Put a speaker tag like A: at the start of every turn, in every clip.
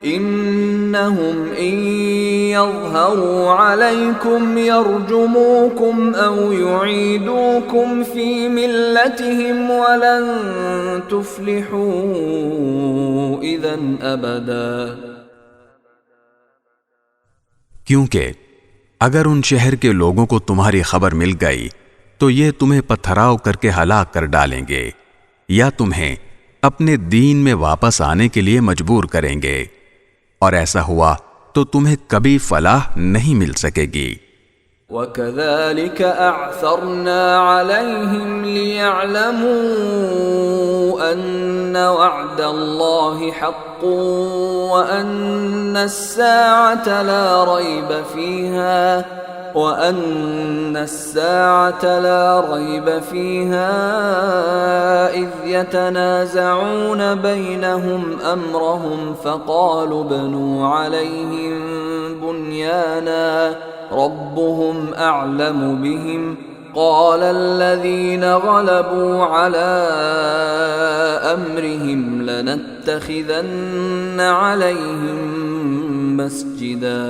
A: انہم ان یظہروا علیکم یرجموکم او یعیدوکم فی ملتہم ولن تفلحوا اذا ابدا۔
B: کیونکہ اگر ان شہر کے لوگوں کو تمہاری خبر مل گئی تو یہ تمہیں پتھراؤ کر کے ہلاک کر ڈالیں گے یا تمہیں اپنے دین میں واپس آنے کے لیے مجبور کریں گے، اور ایسا ہوا تو تمہیں کبھی فلاح نہیں مل سکے گی۔
A: وَكَذَلِكَ أَعْثَرْنَا عَلَيْهِمْ لِيَعْلَمُوا أَنَّ وَعْدَ اللَّهِ حَقٌّ وَأَنَّ السَّاعَةَ لَا رَيْبَ فِيهَا إِذْ يَتَنَازَعُونَ بَيْنَهُمْ أَمْرَهُمْ فَقَالُوا ابْنُوا عَلَيْهِمْ بُنْيَانًا رَبُّهُمْ أَعْلَمُ بِهِمْ قَالَ الَّذِينَ غَلَبُوا عَلَى أَمْرِهِمْ لَنَتَّخِذَنَّ عَلَيْهِمْ مَسْجِدًا۔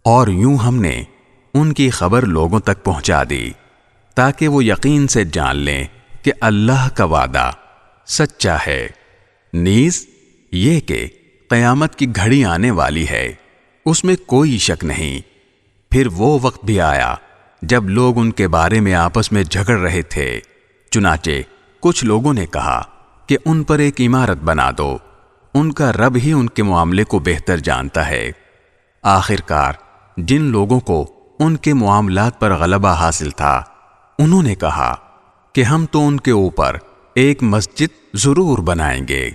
B: اور یوں ہم نے ان کی خبر لوگوں تک پہنچا دی تاکہ وہ یقین سے جان لیں کہ اللہ کا وعدہ سچا ہے، نیز یہ کہ قیامت کی گھڑی آنے والی ہے، اس میں کوئی شک نہیں۔ پھر وہ وقت بھی آیا جب لوگ ان کے بارے میں آپس میں جھگڑ رہے تھے، چنانچہ کچھ لوگوں نے کہا کہ ان پر ایک عمارت بنا دو، ان کا رب ہی ان کے معاملے کو بہتر جانتا ہے۔ آخر کار جن لوگوں کو ان کے معاملات پر غلبہ حاصل تھا انہوں نے کہا کہ ہم تو ان کے اوپر ایک مسجد ضرور بنائیں گے۔